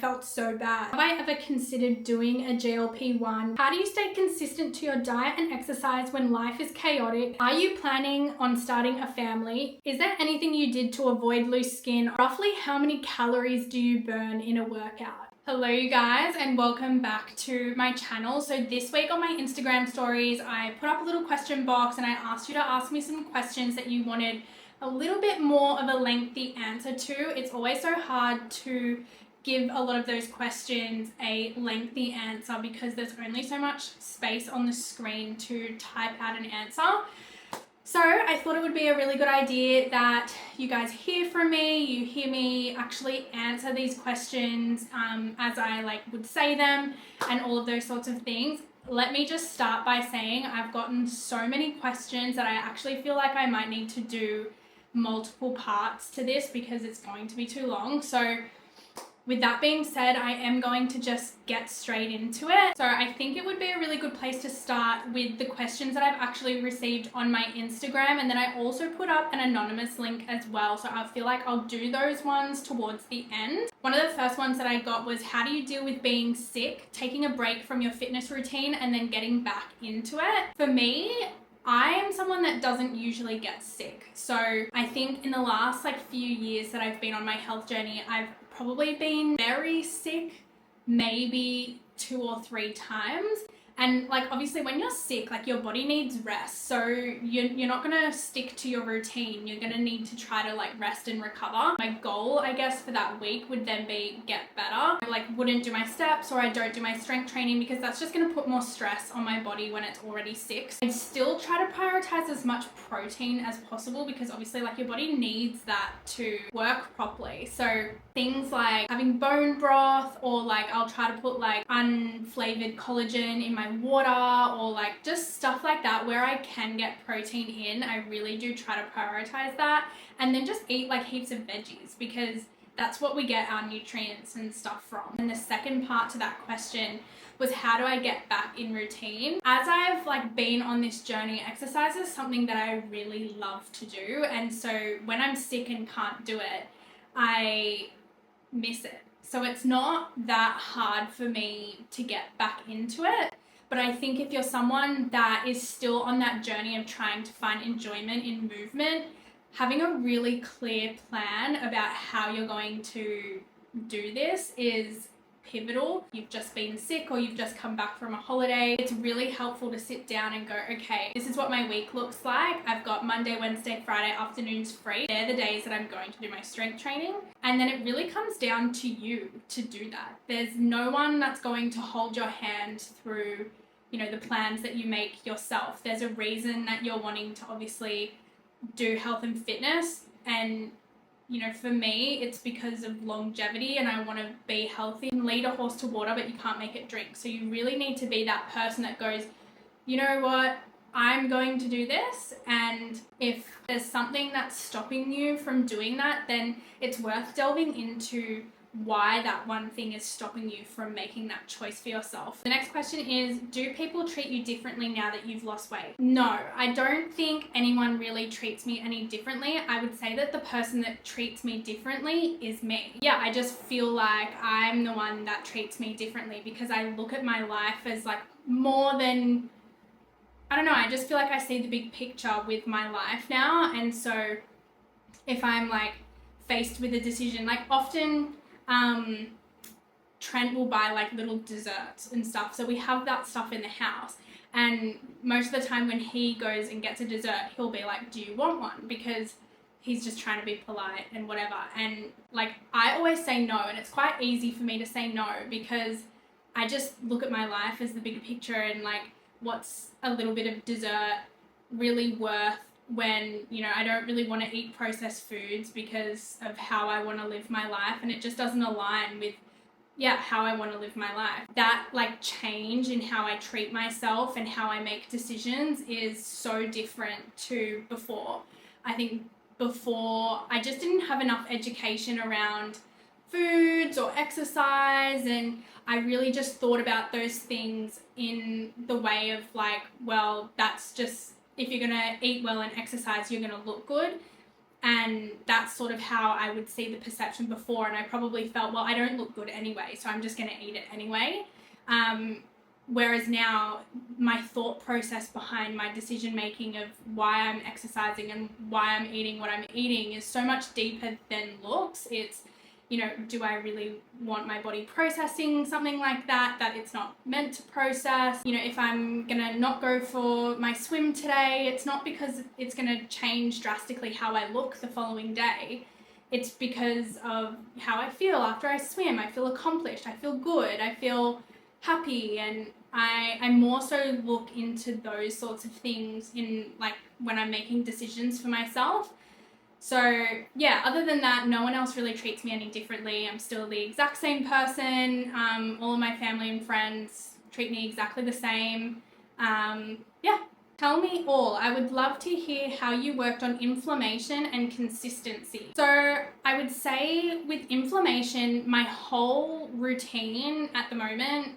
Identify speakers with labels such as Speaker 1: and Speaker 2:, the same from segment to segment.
Speaker 1: felt so bad. Have I ever considered doing a GLP-1? How do you stay consistent to your diet and exercise when life is chaotic? Are you planning on starting a family? Is there anything you did to avoid loose skin? Roughly how many calories do you burn in a workout? Hello you guys, and welcome back to my channel. So this week on my Instagram stories, I put up a little question box and I asked you to ask me some questions that you wanted a little bit more of a lengthy answer to. It's always so hard to give a lot of those questions a lengthy answer because there's only so much space on the screen to type out an answer. So I thought it would be a really good idea that you guys hear from me, you hear me actually answer these questions as I would say them and all of those sorts of things. Let me just start by saying I've gotten so many questions that I actually feel like I might need to do multiple parts to this because it's going to be too long. So with that being said, I am going to just get straight into it. So I think it would be a really good place to start with the questions that I've actually received on my Instagram. And then I also put up an anonymous link as well. So I feel like I'll do those ones towards the end. One of the first ones that I got was, how do you deal with being sick, taking a break from your fitness routine and then getting back into it? For me, I am someone that doesn't usually get sick. So I think in the last few years that I've been on my health journey, I've probably been very sick, maybe 2 or 3 times. And obviously when you're sick, your body needs rest. So you're not gonna stick to your routine. You're gonna need to try to rest and recover. My goal, I guess, for that week would then be get better. I wouldn't do my steps, or I don't do my strength training because that's just gonna put more stress on my body when it's already sick. I still try to prioritize as much protein as possible because obviously your body needs that to work properly. So things like having bone broth, or I'll try to put unflavored collagen in my water, or just stuff like that where I can get protein in. I really do try to prioritize that, and then just eat heaps of veggies because that's what we get our nutrients and stuff from. And the second part to that question was, how do I get back in routine? As I've been on this journey, exercise is something that I really love to do, and so when I'm sick and can't do it, I miss it. So it's not that hard for me to get back into it. But I think if you're someone that is still on that journey of trying to find enjoyment in movement, having a really clear plan about how you're going to do this is pivotal. You've just been sick or you've just come back from a holiday. It's really helpful to sit down and go, okay, this is what my week looks like. I've got Monday, Wednesday, Friday afternoons free. They're the days that I'm going to do my strength training. And then it really comes down to you to do that. There's no one that's going to hold your hand through, the plans that you make yourself. There's a reason that you're wanting to obviously do health and fitness, and for me, it's because of longevity and I want to be healthy. You can lead a horse to water, but you can't make it drink. So you really need to be that person that goes, you know what, I'm going to do this. And if there's something that's stopping you from doing that, then it's worth delving into why that one thing is stopping you from making that choice for yourself. The next question is, do people treat you differently now that you've lost weight? No, I don't think anyone really treats me any differently. I would say that the person that treats me differently is me. Yeah, I just feel like I'm the one that treats me differently because I look at my life as more than, I don't know, I just feel like I see the big picture with my life now. And so if I'm faced with a decision, often Trent will buy little desserts and stuff. So we have that stuff in the house. And most of the time when he goes and gets a dessert, he'll be like, do you want one? Because he's just trying to be polite and whatever. And I always say no. And it's quite easy for me to say no because I just look at my life as the bigger picture and what's a little bit of dessert really worth when, I don't really want to eat processed foods because of how I want to live my life, and it just doesn't align with, how I want to live my life. That change in how I treat myself and how I make decisions is so different to before. I think before I just didn't have enough education around foods or exercise, and I really just thought about those things in the way of well, that's just, if you're going to eat well and exercise, you're going to look good. And that's sort of how I would see the perception before. And I probably felt, well, I don't look good anyway, so I'm just going to eat it anyway. Whereas now my thought process behind my decision making of why I'm exercising and why I'm eating what I'm eating is so much deeper than looks. It's, you know, do I really want my body processing something like that it's not meant to process? You know, if I'm gonna not go for my swim today, it's not because it's gonna change drastically how I look the following day. It's because of how I feel after I swim. I feel accomplished, I feel good, I feel happy, and I more so look into those sorts of things in like when I'm making decisions for myself. So yeah, other than that, no one else really treats me any differently. I'm still the exact same person. All of my family and friends treat me exactly the same. Yeah, tell me all. I would love to hear how you worked on inflammation and consistency. So I would say with inflammation, my whole routine at the moment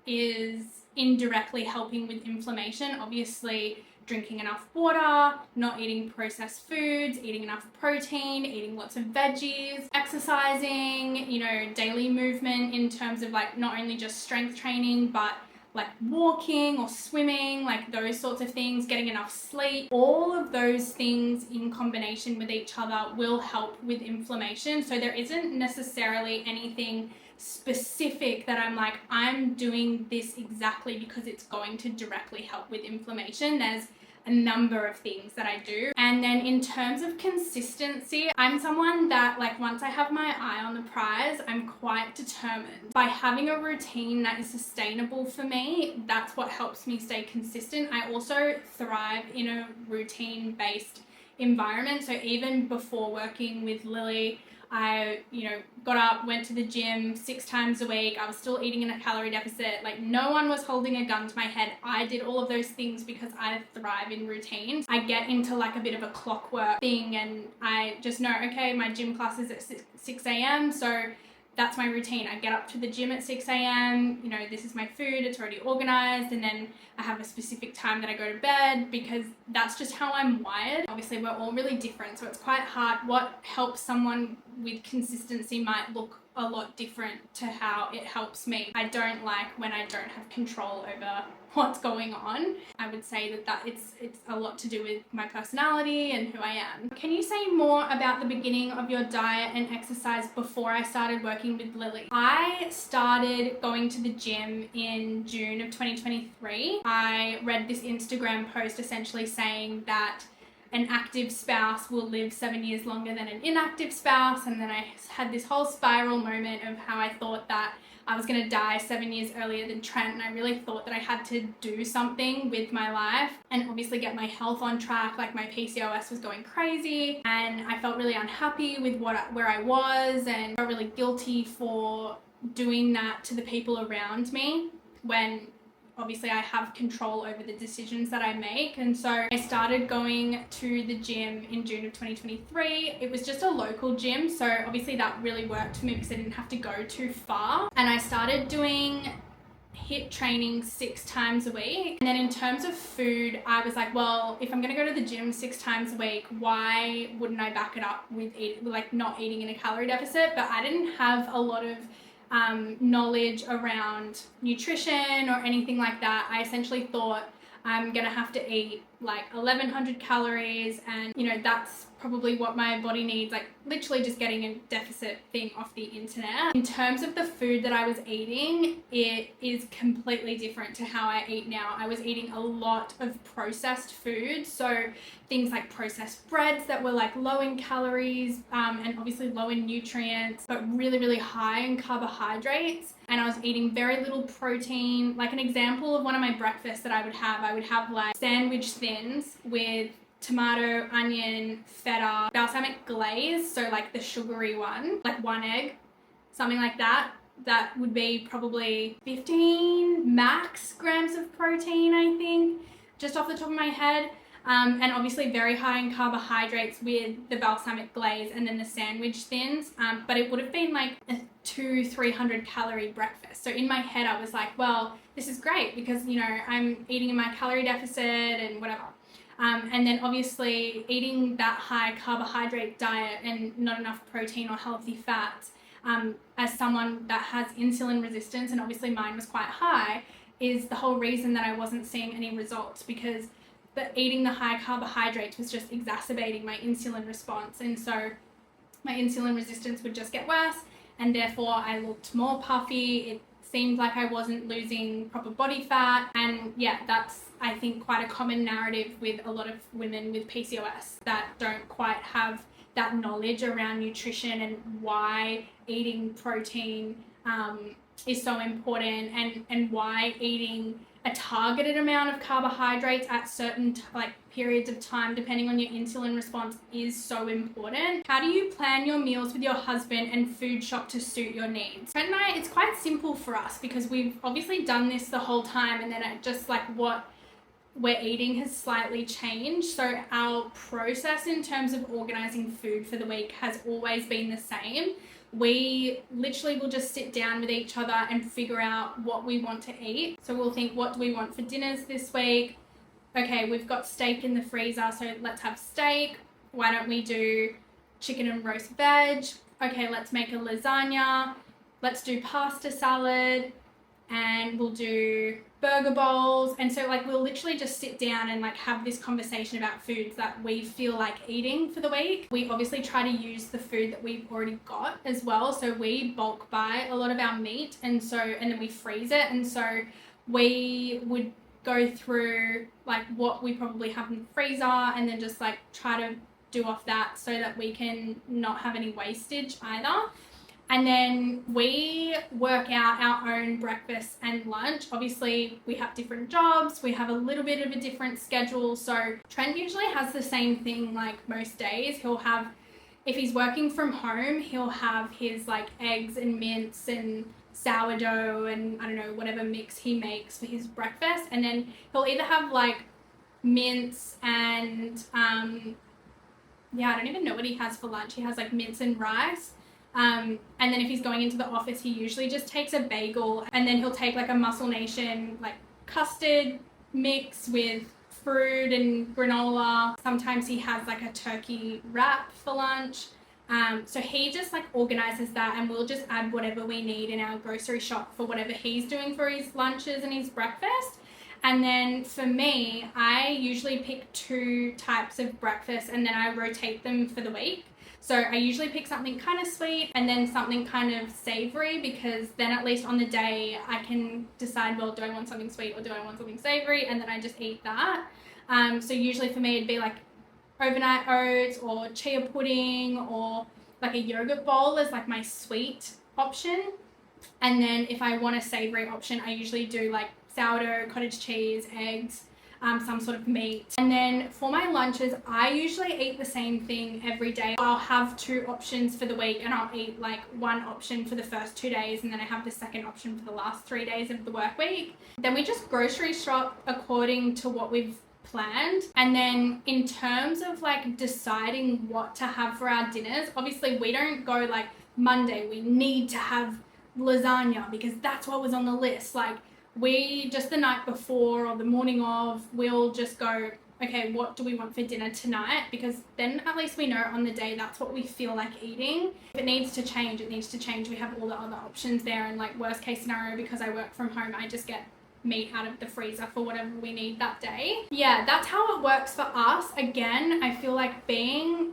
Speaker 1: is indirectly helping with inflammation. Obviously, drinking enough water, not eating processed foods, eating enough protein, eating lots of veggies, exercising, you know, daily movement in terms of like not only just strength training, but like walking or swimming, like those sorts of things, getting enough sleep. All of those things in combination with each other will help with inflammation. So there isn't necessarily anything specific that I'm like, I'm doing this exactly because it's going to directly help with inflammation. There's a number of things that I do. And then in terms of consistency, I'm someone that like once I have my eye on the prize, I'm quite determined. By having a routine that is sustainable for me, that's what helps me stay consistent. I also thrive in a routine-based environment. So even before working with Lily, I, you know, got up, went to the gym 6 times a week. I was still eating in a calorie deficit. Like no one was holding a gun to my head. I did all of those things because I thrive in routines. I get into like a bit of a clockwork thing and I just know, okay, my gym class is at 6 a.m. So that's my routine. I get up to the gym at 6 a.m. You know, this is my food. It's already organized. And then I have a specific time that I go to bed because that's just how I'm wired. Obviously, we're all really different. So it's quite hard. What helps someone with consistency might look a lot different to how it helps me. I don't like when I don't have control over what's going on. I would say that it's a lot to do with my personality and who I am. Can you say more about the beginning of your diet and exercise before I started working with Lily? I started going to the gym in June of 2023. I read this Instagram post essentially saying that an active spouse will live 7 years longer than an inactive spouse. And then I had this whole spiral moment of how I thought that I was going to die 7 years earlier than Trent. And I really thought that I had to do something with my life and obviously get my health on track. Like my PCOS was going crazy and I felt really unhappy with where I was and felt really guilty for doing that to the people around me when obviously I have control over the decisions that I make. And so I started going to the gym in June of 2023. It was just a local gym. So obviously that really worked for me because I didn't have to go too far. And I started doing HIIT training 6 times a week. And then in terms of food, I was like, well, if I'm going to go to the gym 6 times a week, why wouldn't I back it up with not eating in a calorie deficit? But I didn't have a lot of knowledge around nutrition or anything like that. I essentially thought I'm gonna have to eat like 1100 calories and you know that's probably what my body needs, like literally just getting a deficit thing off the internet. In terms of the food that I was eating, it is completely different to how I eat now. I was eating a lot of processed food, so things like processed breads that were like low in calories and obviously low in nutrients, but really, really high in carbohydrates. And I was eating very little protein. Like an example of one of my breakfasts that I would have like sandwich thins with tomato, onion, feta, balsamic glaze, so like the sugary one, like 1 egg, something like that. That would be probably 15 max grams of protein, I think, just off the top of my head. And obviously very high in carbohydrates with the balsamic glaze and then the sandwich thins. But it would have been like a 200-300 calorie breakfast. So in my head, I was like, well, this is great because, you know, I'm eating in my calorie deficit and whatever. And then obviously eating that high carbohydrate diet and not enough protein or healthy fats, as someone that has insulin resistance, and obviously mine was quite high, is the whole reason that I wasn't seeing any results, because eating the high carbohydrates was just exacerbating my insulin response. And so my insulin resistance would just get worse, and therefore I looked more puffy. It seemed like I wasn't losing proper body fat. And yeah, that's, I think, quite a common narrative with a lot of women with PCOS that don't quite have that knowledge around nutrition and why eating protein is so important, and why eating a targeted amount of carbohydrates at certain periods of time, depending on your insulin response, is so important. How do you plan your meals with your husband and food shop to suit your needs? Trent and I, it's quite simple for us because we've obviously done this the whole time, and then it just what we're eating has slightly changed. So our process in terms of organizing food for the week has always been the same. We literally will just sit down with each other and figure out what we want to eat. So we'll think, what do we want for dinners this week? Okay, we've got steak in the freezer, so let's have steak. Why don't we do chicken and roast veg? Okay, let's make a lasagna. Let's do pasta salad, and we'll do burger bowls. And so we'll literally just sit down and have this conversation about foods that we feel like eating for the week. We obviously try to use the food that we've already got as well. So we bulk buy a lot of our meat, and then we freeze it. And so we would go through what we probably have in the freezer, and then just try to do off that so that we can not have any wastage either. And then we work out our own breakfast and lunch. Obviously, we have different jobs. We have a little bit of a different schedule. So Trent usually has the same thing most days. He'll have, if he's working from home, he'll have his eggs and mince and sourdough and I don't know, whatever mix he makes for his breakfast. And then he'll either have mince and, I don't even know what he has for lunch. He has mince and rice. And then if he's going into the office, he usually just takes a bagel, and then he'll take a Muscle Nation custard mix with fruit and granola. Sometimes he has a turkey wrap for lunch. So he just organizes that, and we'll just add whatever we need in our grocery shop for whatever he's doing for his lunches and his breakfast. And then for me, I usually pick 2 types of breakfast, and then I rotate them for the week. So I usually pick something kind of sweet and then something kind of savory, because then at least on the day I can decide, well, do I want something sweet or do I want something savory? And then I just eat that. So usually for me it'd be overnight oats or chia pudding, or a yogurt bowl as my sweet option. And then if I want a savory option, I usually do sourdough, cottage cheese, eggs, some sort of meat. And then for my lunches, I usually eat the same thing every day. I'll have 2 options for the week, and I'll eat one option for the first 2 days, and then I have the second option for the last 3 days of the work week. Then we just grocery shop according to what we've planned. And then in terms of deciding what to have for our dinners, obviously we don't go Monday, we need to have lasagna because that's what was on the list. We just the night before or the morning of, we'll just go, okay, what do we want for dinner tonight? Because then at least we know on the day that's what we feel like eating. If it needs to change, it needs to change. We have all the other options there. And worst case scenario, because I work from home, I just get meat out of the freezer for whatever we need that day. Yeah, that's how it works for us. Again, I feel being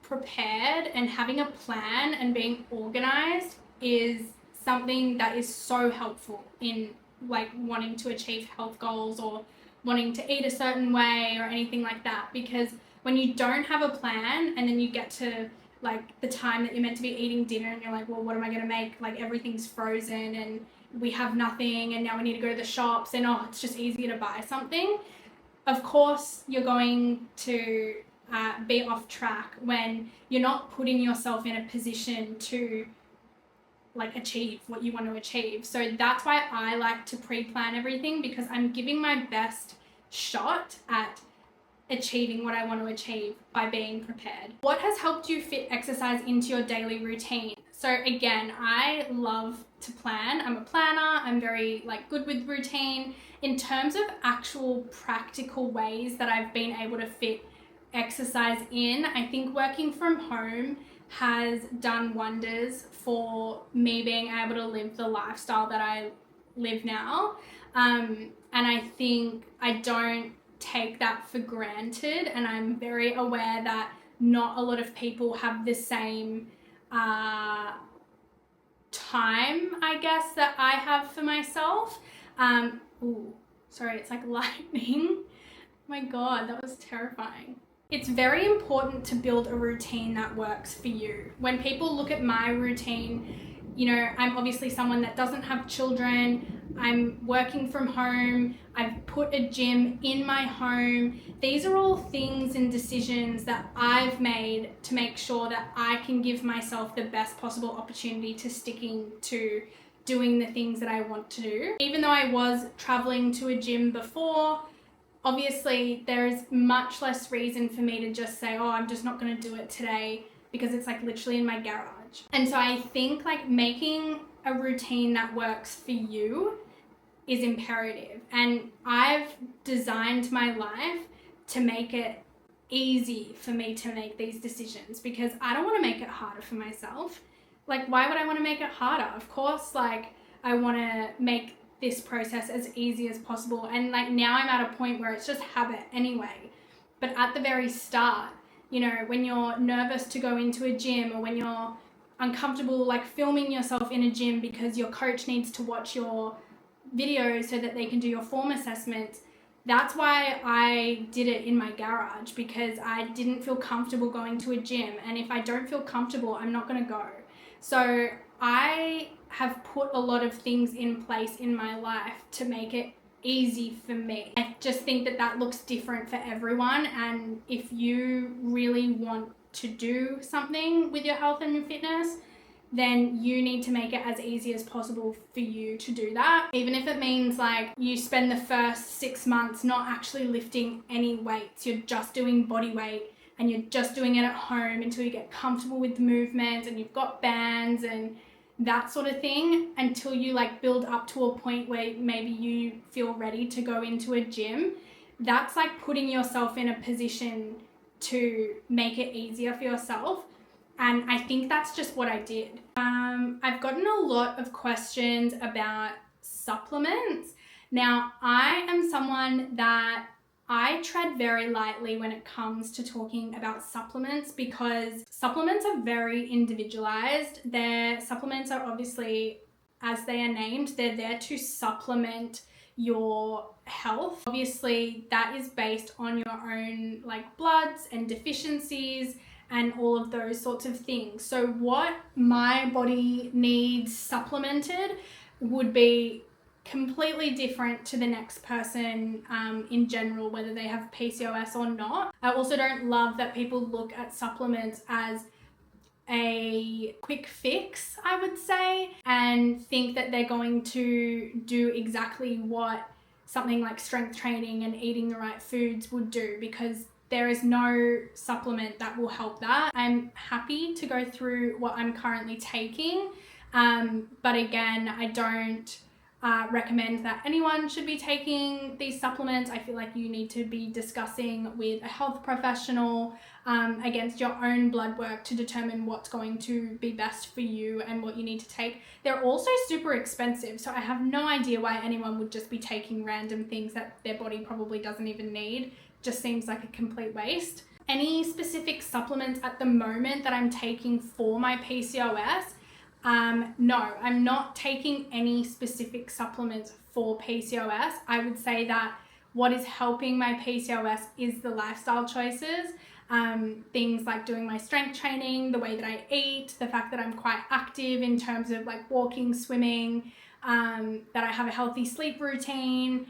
Speaker 1: prepared and having a plan and being organized is something that is so helpful in wanting to achieve health goals or wanting to eat a certain way or anything like that. Because when you don't have a plan, and then you get to the time that you're meant to be eating dinner, and you're well, what am I going to make? Everything's frozen and we have nothing, and now we need to go to the shops, and it's just easier to buy something. Of course, you're going to be off track when you're not putting yourself in a position to achieve what you want to achieve. So that's why I like to pre-plan everything, because I'm giving my best shot at achieving what I want to achieve by being prepared. What has helped you fit exercise into your daily routine? So again, I love to plan. I'm a planner. I'm very good with routine. In terms of actual practical ways that I've been able to fit exercise in, I think working from home has done wonders for me being able to live the lifestyle that I live now. And I think I don't take that for granted, and I'm very aware that not a lot of people have the same time, I guess, that I have for myself. Ooh, sorry, it's like lightning. My God, that was terrifying. It's very important to build a routine that works for you. When people look at my routine, you know, I'm obviously someone that doesn't have children. I'm working from home. I've put a gym in my home. These are all things and decisions that I've made to make sure that I can give myself the best possible opportunity to sticking to doing the things that I want to do. Even though I was traveling to a gym before, obviously there is much less reason for me to just say, oh, I'm just not going to do it today, because it's literally in my garage. And so I think making a routine that works for you is imperative. And I've designed my life to make it easy for me to make these decisions, because I don't want to make it harder for myself. Why would I want to make it harder? Of course, I want to make this process as easy as possible. And now I'm at a point where it's just habit anyway. But at the very start, you know, when you're nervous to go into a gym, or when you're uncomfortable filming yourself in a gym because your coach needs to watch your videos so that they can do your form assessments, that's why I did it in my garage, because I didn't feel comfortable going to a gym. And if I don't feel comfortable, I'm not going to go. So I have put a lot of things in place in my life to make it easy for me. I just think that looks different for everyone. And if you really want to do something with your health and your fitness, then you need to make it as easy as possible for you to do that. Even if it means you spend the first 6 months not actually lifting any weights, you're just doing body weight, and you're just doing it at home until you get comfortable with the movements and you've got bands and that sort of thing, until you build up to a point where maybe you feel ready to go into a gym. That's putting yourself in a position to make it easier for yourself. And I think that's just what I did. I've gotten a lot of questions about supplements. Now, I am someone that I tread very lightly when it comes to talking about supplements, because supplements are very individualized. Their supplements are obviously, as they are named, they're there to supplement your health. Obviously, that is based on your own bloods and deficiencies and all of those sorts of things. So what my body needs supplemented would be completely different to the next person in general, whether they have PCOS or not. I also don't love that people look at supplements as a quick fix, I would say, and think that they're going to do exactly what something like strength training and eating the right foods would do, because there is no supplement that will help that. I'm happy to go through what I'm currently taking, but again, I don't recommend that anyone should be taking these supplements. I feel like you need to be discussing with a health professional against your own blood work to determine what's going to be best for you and what you need to take. They're also super expensive, so I have no idea why anyone would just be taking random things that their body probably doesn't even need. Just seems like a complete waste. Any specific supplements at the moment that I'm taking for my PCOS? No, I'm not taking any specific supplements for PCOS. I would say that what is helping my PCOS is the lifestyle choices. Things like doing my strength training, the way that I eat, the fact that I'm quite active in terms of walking, swimming, that I have a healthy sleep routine.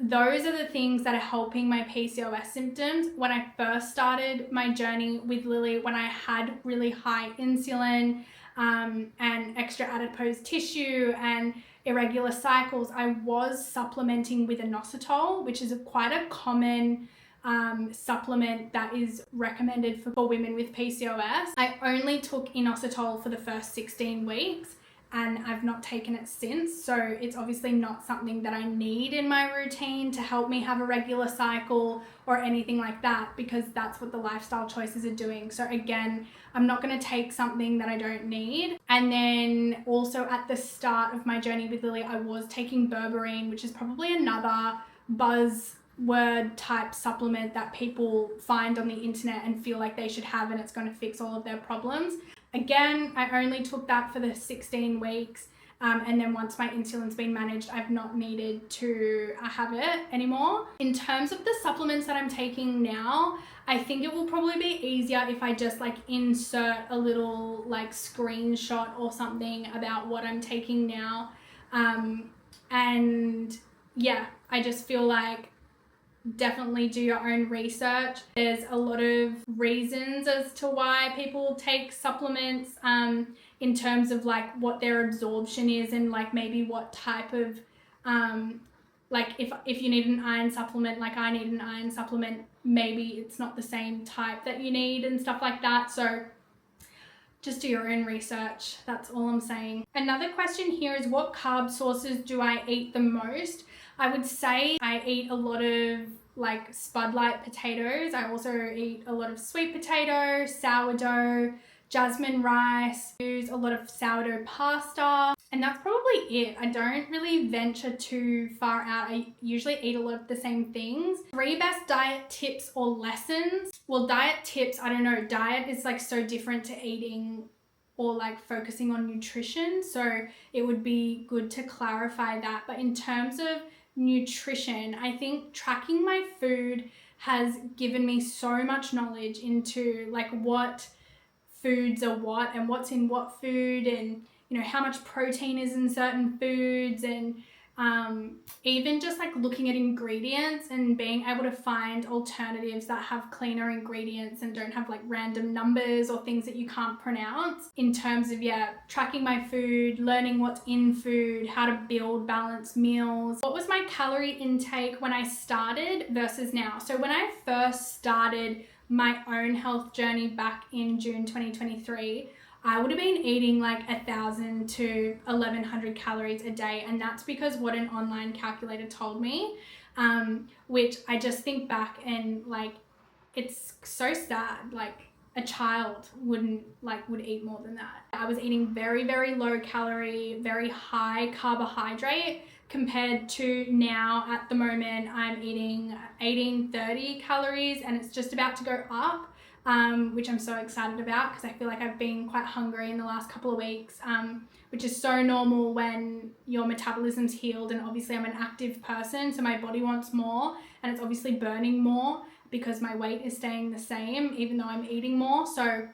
Speaker 1: Those are the things that are helping my PCOS symptoms. When I first started my journey with Lily, when I had really high insulin, and extra adipose tissue and irregular cycles, I was supplementing with inositol, which is quite a common supplement that is recommended for women with PCOS. I only took inositol for the first 16 weeks and I've not taken it since. So it's obviously not something that I need in my routine to help me have a regular cycle or anything like that, because that's what the lifestyle choices are doing. So again, I'm not going to take something that I don't need. And then also at the start of my journey with Lily, I was taking berberine, which is probably another buzzword type supplement that people find on the internet and feel like they should have and it's going to fix all of their problems. Again, I only took that for the 16 weeks. And then once my insulin's been managed, I've not needed to have it anymore. In terms of the supplements that I'm taking now, I think it will probably be easier if I just like insert a little like screenshot or something about what I'm taking now. And yeah, I just feel like definitely do your own research. There's a lot of reasons as to why people take supplements in terms of like what their absorption is and like maybe what type of like if you need an iron supplement, like I need an iron supplement, maybe it's not the same type that you need and stuff like that. So just do your own research. That's all I'm saying. Another question here is, what carb sources do I eat the most? I would say I eat a lot of like spudlight potatoes. I also eat a lot of sweet potato, sourdough, jasmine rice, use a lot of sourdough pasta, and that's probably it. I don't really venture too far out. I usually eat a lot of the same things. 3 best diet tips or lessons. Well, diet tips, I don't know. Diet is like so different to eating or like focusing on nutrition. So it would be good to clarify that. But in terms of nutrition, I think tracking my food has given me so much knowledge into like what foods are what and what's in what food, and you know how much protein is in certain foods, and even just like looking at ingredients and being able to find alternatives that have cleaner ingredients and don't have like random numbers or things that you can't pronounce. In terms of tracking my food, learning what's in food, how to build balanced meals. What was my calorie intake when I started versus now? So when I first started my own health journey back in June 2023, I would have been eating like 1,000 to 1,100 calories a day. And that's because what an online calculator told me, which I just think back and like, it's so sad. Like a child would eat more than that. I was eating very, very low calorie, very high carbohydrate, compared to now at the moment I'm eating 1830 calories and it's just about to go up. Which I'm so excited about because I feel like I've been quite hungry in the last couple of weeks, which is so normal when your metabolism's healed, and obviously I'm an active person, so my body wants more and it's obviously burning more because my weight is staying the same even though I'm eating more. So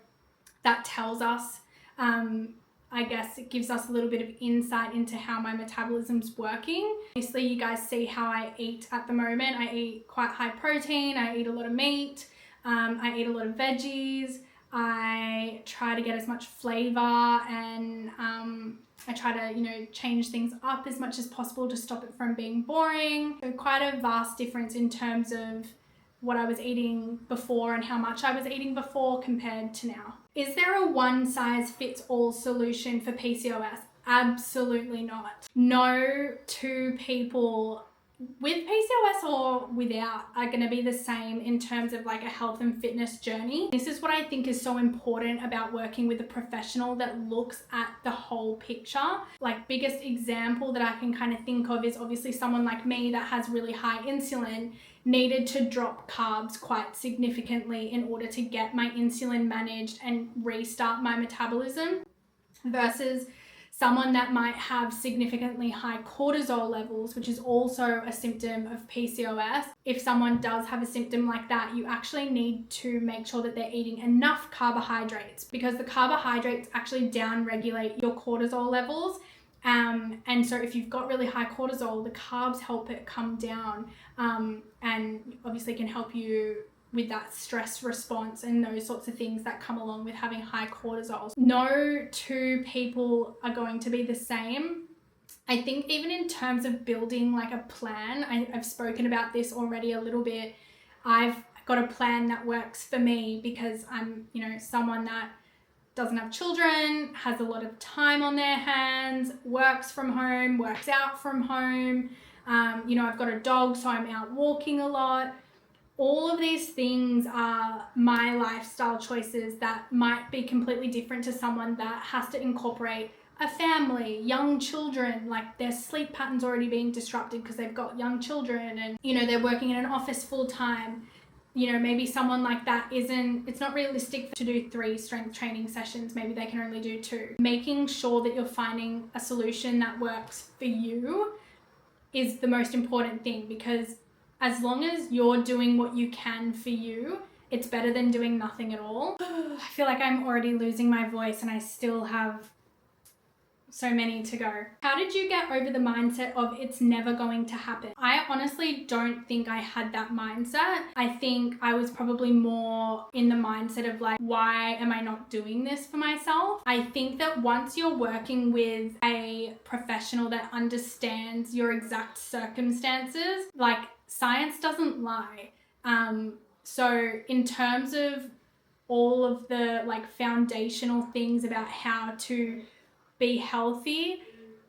Speaker 1: that tells us, I guess it gives us a little bit of insight into how my metabolism's working. Obviously you guys see how I eat at the moment. I eat quite high protein, I eat a lot of meat, I eat a lot of veggies, I try to get as much flavor, and I try to, change things up as much as possible to stop it from being boring. So quite a vast difference in terms of what I was eating before and how much I was eating before compared to now. Is there a one-size-fits-all solution for PCOS? Absolutely not. No two people with PCOS or without are going to be the same in terms of like a health and fitness journey. This is what I think is so important about working with a professional that looks at the whole picture. Like biggest example that I can kind of think of is obviously someone like me that has really high insulin needed to drop carbs quite significantly in order to get my insulin managed and restart my metabolism, versus someone that might have significantly high cortisol levels, which is also a symptom of PCOS. If someone does have a symptom like that, you actually need to make sure that they're eating enough carbohydrates, because the carbohydrates actually down-regulate your cortisol levels. And so if you've got really high cortisol, the carbs help it come down, and obviously can help you with that stress response and those sorts of things that come along with having high cortisol. No two people are going to be the same. I think even in terms of building like a plan, I've spoken about this already a little bit, I've got a plan that works for me because I'm, someone that doesn't have children, has a lot of time on their hands, works from home, works out from home. I've got a dog, so I'm out walking a lot. All of these things are my lifestyle choices that might be completely different to someone that has to incorporate a family, young children, like their sleep patterns already being disrupted because they've got young children and, they're working in an office full time. Maybe someone like that it's not realistic to do 3 strength training sessions. Maybe they can only do 2. Making sure that you're finding a solution that works for you is the most important thing, because as long as you're doing what you can for you, it's better than doing nothing at all. I feel like I'm already losing my voice and I still have so many to go. How did you get over the mindset of it's never going to happen? I honestly don't think I had that mindset. I think I was probably more in the mindset of like, why am I not doing this for myself? I think that once you're working with a professional that understands your exact circumstances, like science doesn't lie. So in terms of all of the like foundational things about how to be healthy,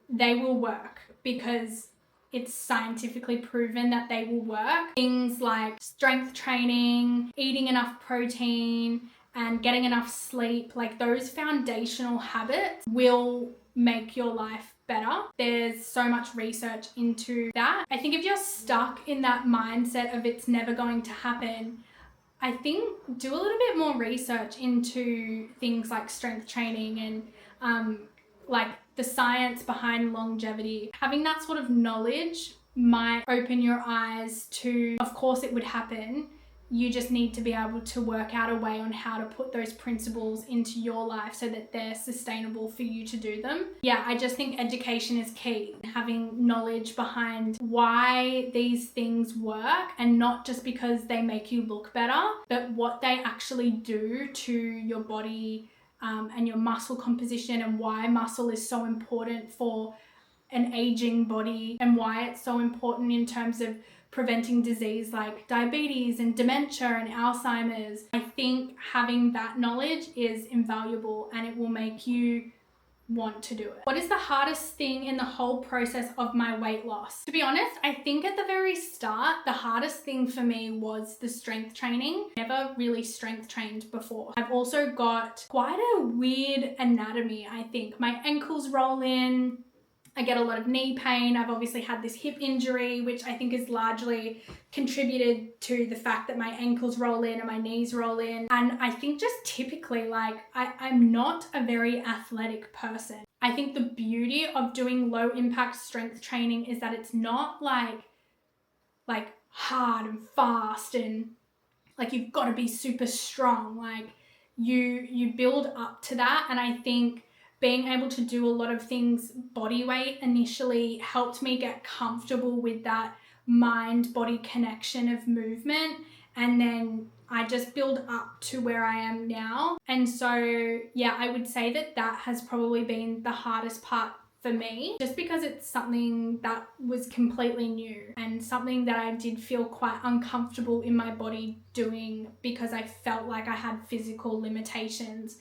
Speaker 1: they will work because it's scientifically proven that they will work. Things like strength training, eating enough protein, and getting enough sleep, like those foundational habits will make your life better. There's so much research into that. I think if you're stuck in that mindset of it's never going to happen, I think do a little bit more research into things like strength training and like the science behind longevity. Having that sort of knowledge might open your eyes to, of course it would happen. You just need to be able to work out a way on how to put those principles into your life so that they're sustainable for you to do them. Yeah, I just think education is key. Having knowledge behind why these things work, and not just because they make you look better, but what they actually do to your body and your muscle composition, and why muscle is so important for an aging body, and why it's so important in terms of preventing disease like diabetes and dementia and Alzheimer's. I think having that knowledge is invaluable and it will make you want to do it. What is the hardest thing in the whole process of my weight loss? To be honest, I think at the very start, the hardest thing for me was the strength training. Never really strength trained before. I've also got quite a weird anatomy, I think. My ankles roll in, I get a lot of knee pain. I've obviously had this hip injury, which I think is largely contributed to the fact that my ankles roll in and my knees roll in. And I think just typically, like, I'm not a very athletic person. I think the beauty of doing low impact strength training is that it's not like hard and fast and like you've got to be super strong. Like you build up to that. And I think being able to do a lot of things body weight initially helped me get comfortable with that mind-body connection of movement. And then I just build up to where I am now. And so, yeah, I would say that that has probably been the hardest part for me, just because it's something that was completely new and something that I did feel quite uncomfortable in my body doing because I felt like I had physical limitations.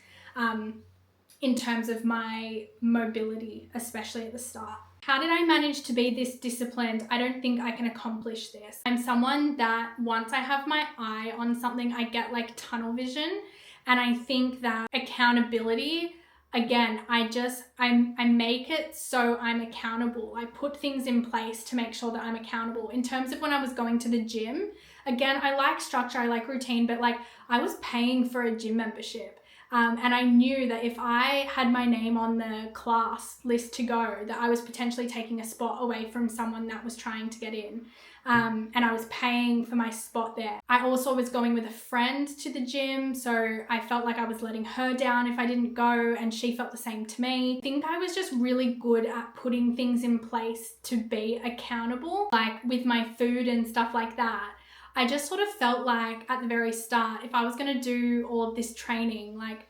Speaker 1: In terms of my mobility, especially at the start. How did I manage to be this disciplined? I don't think I can accomplish this. I'm someone that once I have my eye on something, I get like tunnel vision. And I think that accountability, again, I make it so I'm accountable. I put things in place to make sure that I'm accountable. In terms of when I was going to the gym, again, I like structure, I like routine, but like I was paying for a gym membership. And I knew that if I had my name on the class list to go, that I was potentially taking a spot away from someone that was trying to get in. And I was paying for my spot there. I also was going with a friend to the gym, so I felt like I was letting her down if I didn't go, and she felt the same to me. I think I was just really good at putting things in place to be accountable, like with my food and stuff like that. I just sort of felt like at the very start, if I was going to do all of this training, like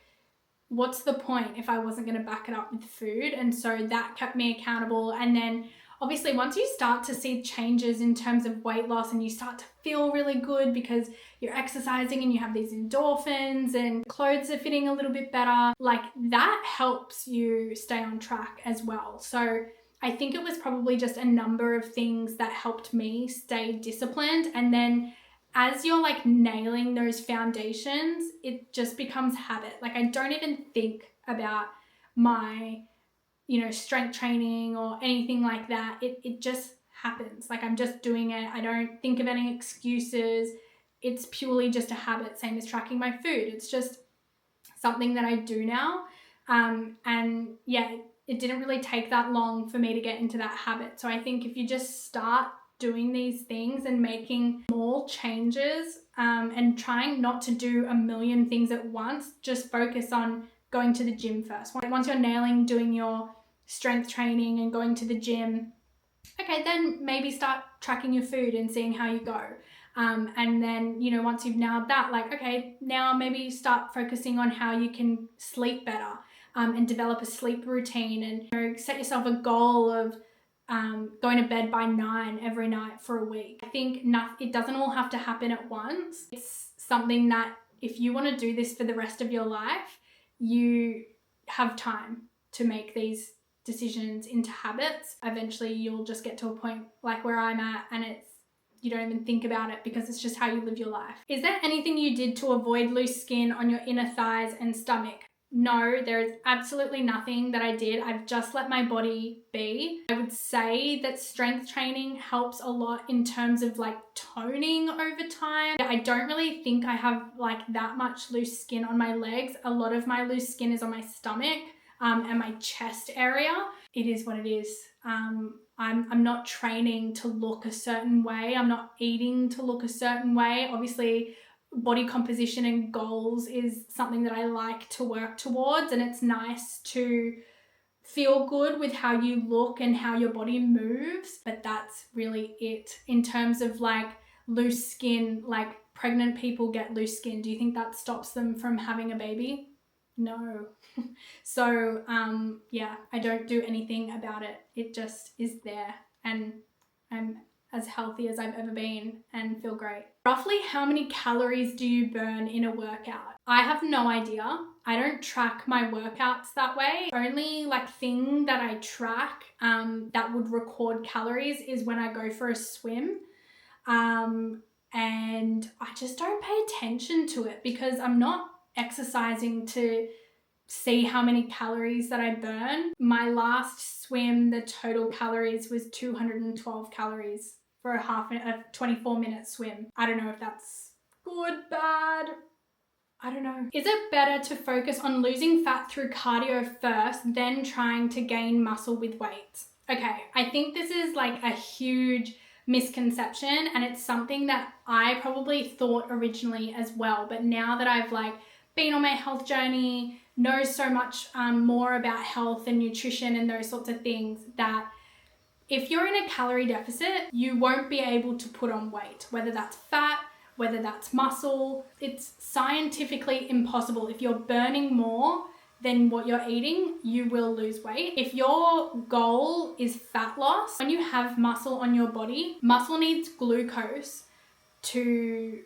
Speaker 1: what's the point if I wasn't going to back it up with food? And so that kept me accountable. And then obviously once you start to see changes in terms of weight loss and you start to feel really good because you're exercising and you have these endorphins and clothes are fitting a little bit better, like that helps you stay on track as well. So I think it was probably just a number of things that helped me stay disciplined. And then as you're like nailing those foundations, it just becomes habit. Like I don't even think about my, strength training or anything like that. It just happens. Like I'm just doing it. I don't think of any excuses. It's purely just a habit, same as tracking my food. It's just something that I do now. And yeah, it didn't really take that long for me to get into that habit. So I think if you just start doing these things and making small changes, and trying not to do a million things at once, just focus on going to the gym first. Once you're nailing doing your strength training and going to the gym, okay, then maybe start tracking your food and seeing how you go. And then, once you've nailed that, like, okay, now maybe start focusing on how you can sleep better, and develop a sleep routine, and set yourself a goal of going to bed by 9 every night for a week. I think it doesn't all have to happen at once. It's something that if you want to do this for the rest of your life, you have time to make these decisions into habits. Eventually you'll just get to a point like where I'm at, and you don't even think about it because it's just how you live your life. Is there anything you did to avoid loose skin on your inner thighs and stomach? No, there is absolutely nothing that I did. I've just let my body be. I would say that strength training helps a lot in terms of like toning over time. I don't really think I have like that much loose skin on my legs. A lot of my loose skin is on my stomach, and my chest area. It is what it is. I'm not training to look a certain way. I'm not eating to look a certain way. Obviously, body composition and goals is something that I like to work towards, and it's nice to feel good with how you look and how your body moves, but that's really it. In terms of like loose skin, like pregnant people get loose skin. Do you think that stops them from having a baby? No. So yeah, I don't do anything about it. It just is there, and I'm as healthy as I've ever been and feel great. Roughly how many calories do you burn in a workout? I have no idea. I don't track my workouts that way. Only like thing that I track that would record calories is when I go for a swim. And I just don't pay attention to it because I'm not exercising to see how many calories that I burn. My last swim, the total calories was 212 calories for a 24-minute swim. I don't know if that's good, bad. I don't know. Is it better to focus on losing fat through cardio first, then trying to gain muscle with weights? Okay, I think this is like a huge misconception, and it's something that I probably thought originally as well. But now that I've like been on my health journey, know so much more about health and nutrition and those sorts of things, that if you're in a calorie deficit, you won't be able to put on weight, whether that's fat, whether that's muscle. It's scientifically impossible. If you're burning more than what you're eating, you will lose weight. If your goal is fat loss, when you have muscle on your body, muscle needs glucose to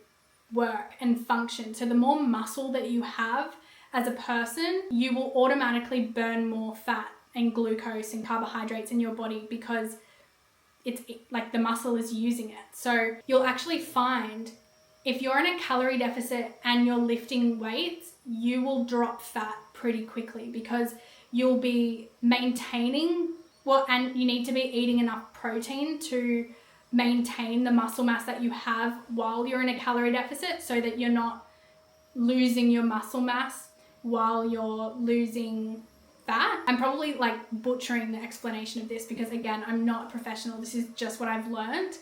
Speaker 1: work and function. So the more muscle that you have as a person, you will automatically burn more fat and glucose and carbohydrates in your body because it's like the muscle is using it. So you'll actually find if you're in a calorie deficit and you're lifting weights, you will drop fat pretty quickly because you'll be maintaining and you need to be eating enough protein to maintain the muscle mass that you have while you're in a calorie deficit, so that you're not losing your muscle mass while you're losing fat. I'm probably like butchering the explanation of this because again, I'm not a professional. This is just what I've learned.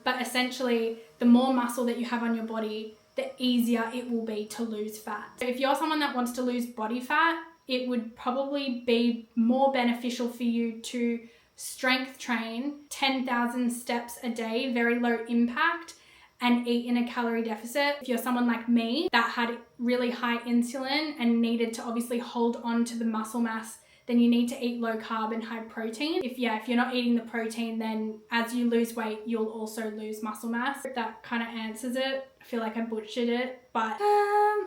Speaker 1: But essentially, the more muscle that you have on your body, the easier it will be to lose fat. So if you're someone that wants to lose body fat, it would probably be more beneficial for you to strength train 10,000 steps a day, very low impact, and eat in a calorie deficit. If you're someone like me that had really high insulin and needed to obviously hold on to the muscle mass then you need to eat low carb and high protein. If you're not eating the protein, then as you lose weight, you'll also lose muscle mass. That kind of answers it. I feel like I butchered it, but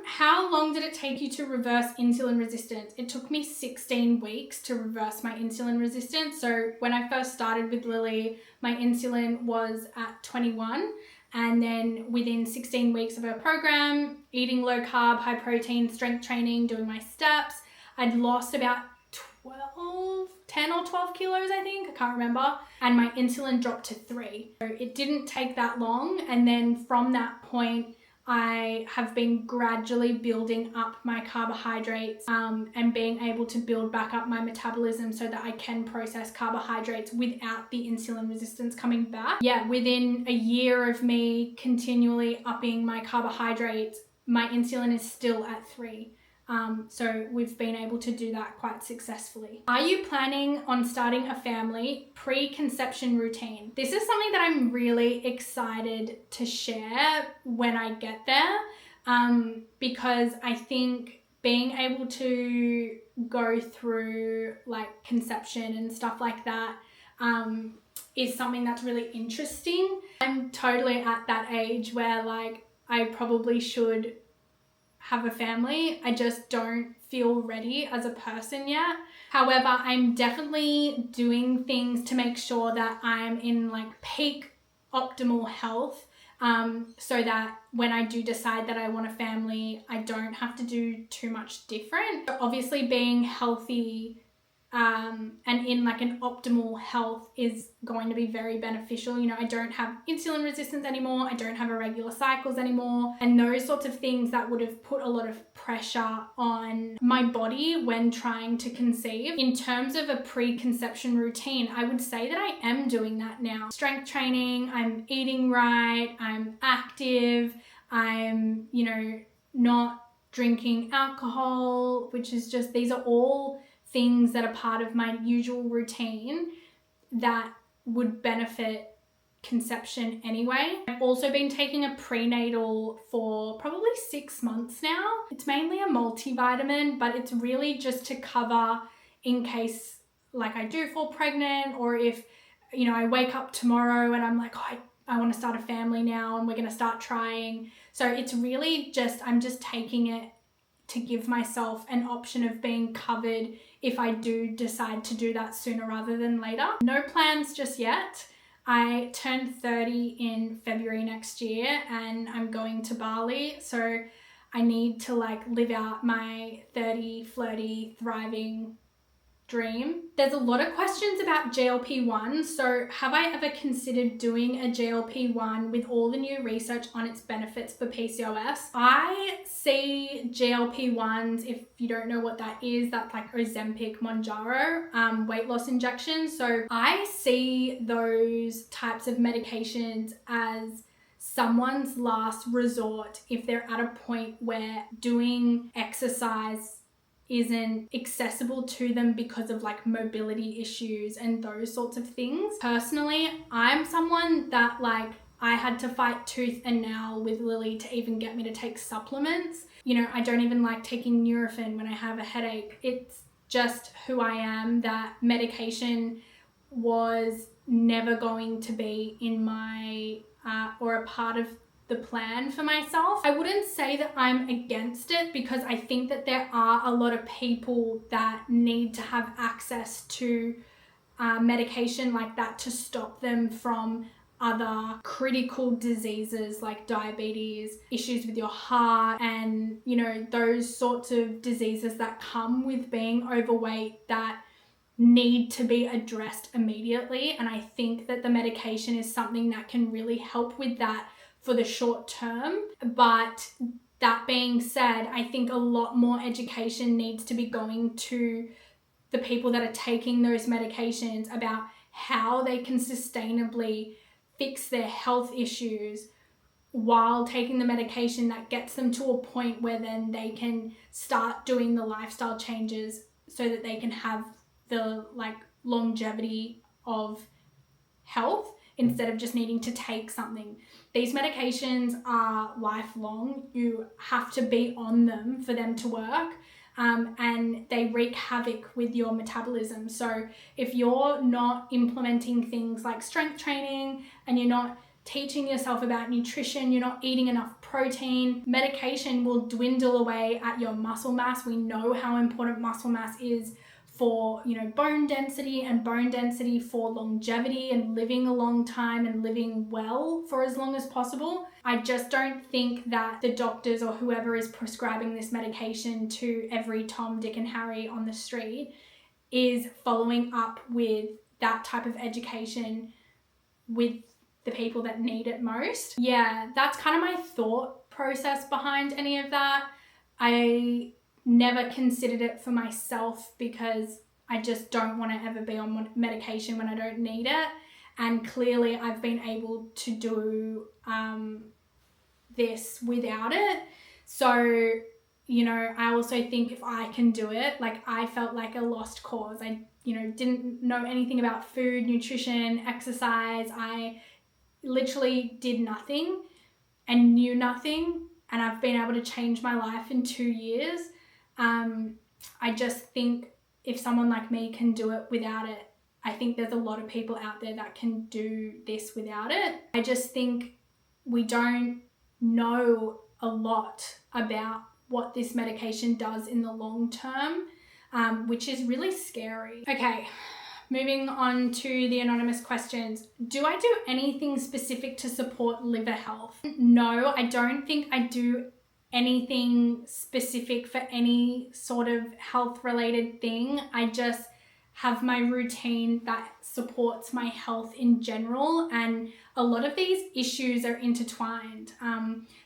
Speaker 1: how long did it take you to reverse insulin resistance? It took me 16 weeks to reverse my insulin resistance. So when I first started with Lily, my insulin was at 21. And then within 16 weeks of her program, eating low carb, high protein, strength training, doing my steps, I'd lost about 10 or 12 kilos, I think. I can't remember. And my insulin dropped to 3. So it didn't take that long. And then from that point, I have been gradually building up my carbohydrates and being able to build back up my metabolism so that I can process carbohydrates without the insulin resistance coming back. Yeah, within a year of me continually upping my carbohydrates, my insulin is still at 3. So we've been able to do that quite successfully. Are you planning on starting a family? Pre-conception routine. This is something that I'm really excited to share when I get there, because I think being able to go through like conception and stuff like that is something that's really interesting. I'm totally at that age where like I probably should have a family. I just don't feel ready as a person yet. However, I'm definitely doing things to make sure that I'm in like peak optimal health, so that when I do decide that I want a family, I don't have to do too much different. Obviously being healthy and in like an optimal health is going to be very beneficial. You know, I don't have insulin resistance anymore. I don't have irregular cycles anymore. And those sorts of things that would have put a lot of pressure on my body when trying to conceive. In terms of a preconception routine, I would say that I am doing that now. Strength training, I'm eating right, I'm active, I'm, you know, not drinking alcohol, which is just, these are all things that are part of my usual routine that would benefit conception anyway. I've also been taking a prenatal for probably 6 months now. It's mainly a multivitamin, but it's really just to cover in case like I do fall pregnant, or if, you know, I wake up tomorrow and I'm like, oh, I want to start a family now and we're going to start trying. So it's really just, I'm just taking it to give myself an option of being covered if I do decide to do that sooner rather than later. No plans just yet. I turned 30 in February next year and I'm going to Bali. So I need to like live out my 30, flirty, thriving dream. There's a lot of questions about GLP-1. So have I ever considered doing a GLP-1 with all the new research on its benefits for PCOS? I see GLP-1s, if you don't know what that is, that's like Ozempic, Mounjaro, weight loss injections. So I see those types of medications as someone's last resort if they're at a point where doing exercise isn't accessible to them because of like mobility issues and those sorts of things. Personally, I'm someone that like I had to fight tooth and nail with Lily to even get me to take supplements. You know, I don't even like taking Nurofen when I have a headache. It's just who I am. That medication was never going to be in my or a part of the plan for myself. I wouldn't say that I'm against it because I think that there are a lot of people that need to have access to medication like that to stop them from other critical diseases like diabetes, issues with your heart, and you know, those sorts of diseases that come with being overweight that need to be addressed immediately. And I think that the medication is something that can really help with that for the short term. But that being said, I think a lot more education needs to be going to the people that are taking those medications about how they can sustainably fix their health issues while taking the medication that gets them to a point where then they can start doing the lifestyle changes so that they can have the like longevity of health instead of just needing to take something. These medications are lifelong. You have to be on them for them to work. and they wreak havoc with your metabolism. So if you're not implementing things like strength training and you're not teaching yourself about nutrition, you're not eating enough protein, medication will dwindle away at your muscle mass. We know how important muscle mass is for, bone density for longevity and living a long time and living well for as long as possible. I just don't think that the doctors or whoever is prescribing this medication to every Tom, Dick and Harry on the street is following up with that type of education with the people that need it most. Yeah, that's kind of my thought process behind any of that. I never considered it for myself because I just don't want to ever be on medication when I don't need it. And clearly I've been able to do this without it. So, I also think if I can do it, like I felt like a lost cause. I, didn't know anything about food, nutrition, exercise. I literally did nothing and knew nothing. And I've been able to change my life in 2 years. I just think if someone like me can do it without it, I think there's a lot of people out there that can do this without it. I just think we don't know a lot about what this medication does in the long term, which is really scary. Okay, moving on to the anonymous questions. Do I do anything specific to support liver health? No, I don't think I do anything specific for any sort of health related thing. I just have my routine that supports my health in general, and a lot of these issues are intertwined.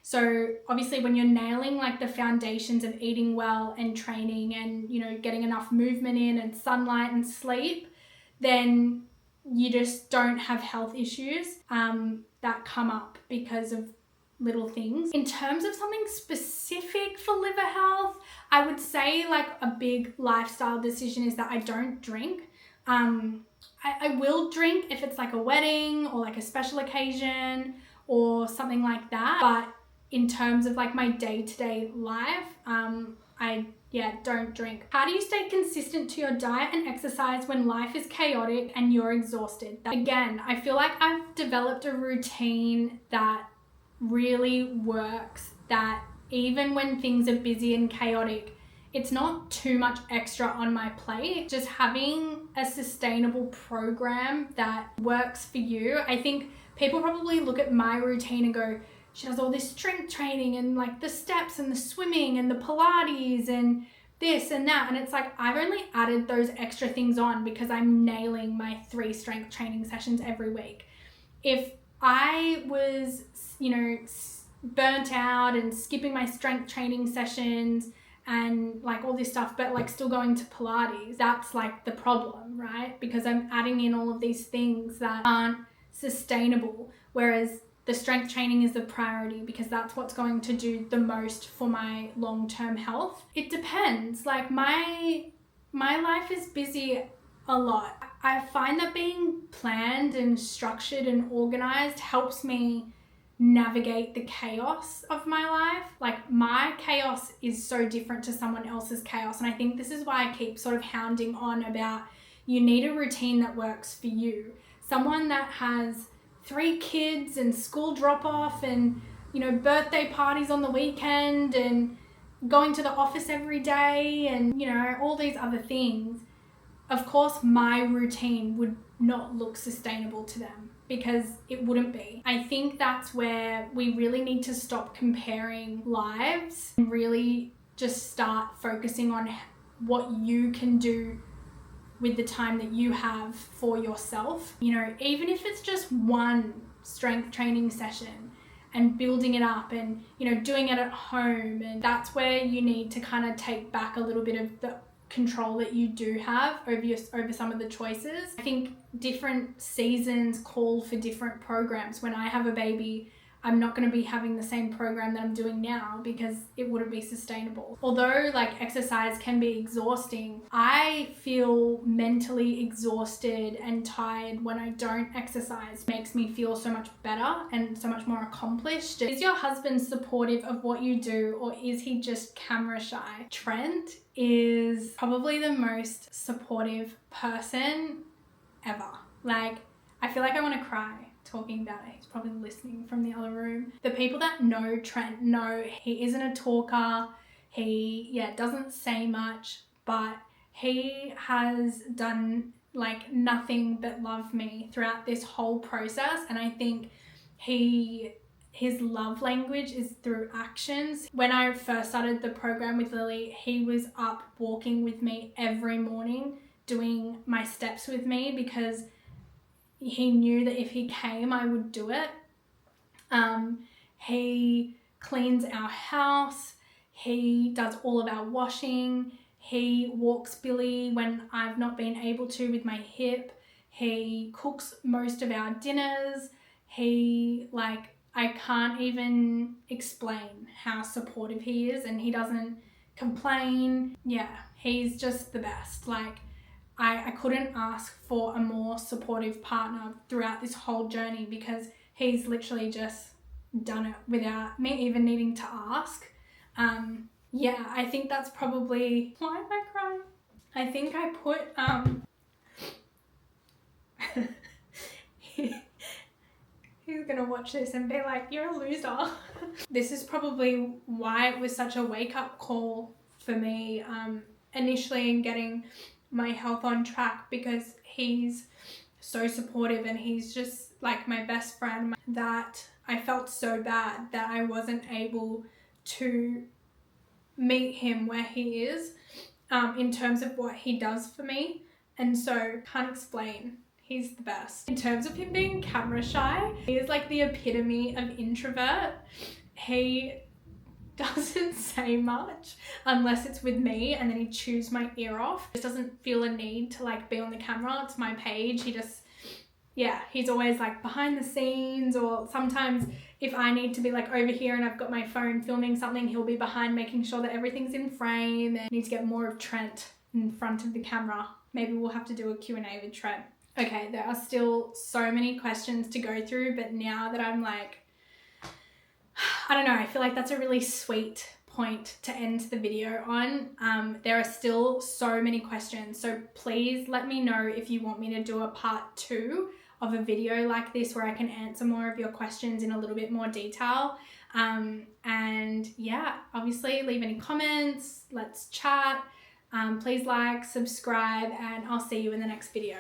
Speaker 1: So obviously when you're nailing like the foundations of eating well and training and getting enough movement in and sunlight and sleep, then you just don't have health issues that come up because of little things. In terms of something specific for liver health, I would say like a big lifestyle decision is that I don't drink. I will drink if it's like a wedding or like a special occasion or something like that. But in terms of like my day-to-day life, I don't drink. How do you stay consistent to your diet and exercise when life is chaotic and you're exhausted? Again, I feel like I've developed a routine that really works, that even when things are busy and chaotic, it's not too much extra on my plate. Just having a sustainable program that works for you. I think people probably look at my routine and go, she does all this strength training and like the steps and the swimming and the Pilates and this and that. And it's like, I've only added those extra things on because I'm nailing my 3 strength training sessions every week. If I was, burnt out and skipping my strength training sessions and like all this stuff, but like still going to Pilates, that's like the problem, right? Because I'm adding in all of these things that aren't sustainable, whereas the strength training is the priority because that's what's going to do the most for my long-term health. It depends. Like my life is busy a lot. I find that being planned and structured and organized helps me navigate the chaos of my life. Like my chaos is so different to someone else's chaos. And I think this is why I keep sort of hounding on about you need a routine that works for you. Someone that has 3 kids and school drop off and, birthday parties on the weekend and going to the office every day and, all these other things. Of course, my routine would not look sustainable to them because it wouldn't be. I think that's where we really need to stop comparing lives and really just start focusing on what you can do with the time that you have for yourself. Even if it's just one strength training session and building it up and, doing it at home. And that's where you need to kind of take back a little bit of the control that you do have over some of the choices. I think different seasons call for different programs. When I have a baby, I'm not going to be having the same program that I'm doing now because it wouldn't be sustainable. Although like exercise can be exhausting, I feel mentally exhausted and tired when I don't exercise. It makes me feel so much better and so much more accomplished. Is your husband supportive of what you do, or is he just camera shy? Trent is probably the most supportive person ever. Like, I feel like I want to cry talking about it. He's probably listening from the other room. The people that know Trent know he isn't a talker. He doesn't say much, but he has done like nothing but love me throughout this whole process. And I think his love language is through actions. When I first started the program with Lily, he was up walking with me every morning, doing my steps with me, because he knew that if he came, I would do it. He cleans our house. He does all of our washing. He walks Billy when I've not been able to with my hip. He cooks most of our dinners. I can't even explain how supportive he is, and he doesn't complain. Yeah, he's just the best. Like, I couldn't ask for a more supportive partner throughout this whole journey, because he's literally just done it without me even needing to ask. I think that's probably... Why am I crying? I think I put... He's gonna watch this and be like, you're a loser. This is probably why it was such a wake-up call for me initially in getting my health on track, because he's so supportive and he's just like my best friend, that I felt so bad that I wasn't able to meet him where he is in terms of what he does for me. And so can't explain. He's the best. In terms of him being camera shy, he is like the epitome of introvert. He doesn't say much unless it's with me, and then he chews my ear off. He just doesn't feel a need to like be on the camera. It's my page. He's always like behind the scenes, or sometimes if I need to be like over here and I've got my phone filming something, he'll be behind making sure that everything's in frame. And I need to get more of Trent in front of the camera. Maybe we'll have to do a Q&A with Trent. Okay, there are still so many questions to go through, but now that I'm like, I don't know, I feel like that's a really sweet point to end the video on. There are still so many questions, so please let me know if you want me to do a part 2 of a video like this, where I can answer more of your questions in a little bit more detail. And yeah, obviously leave any comments, let's chat. Please like, subscribe, and I'll see you in the next video.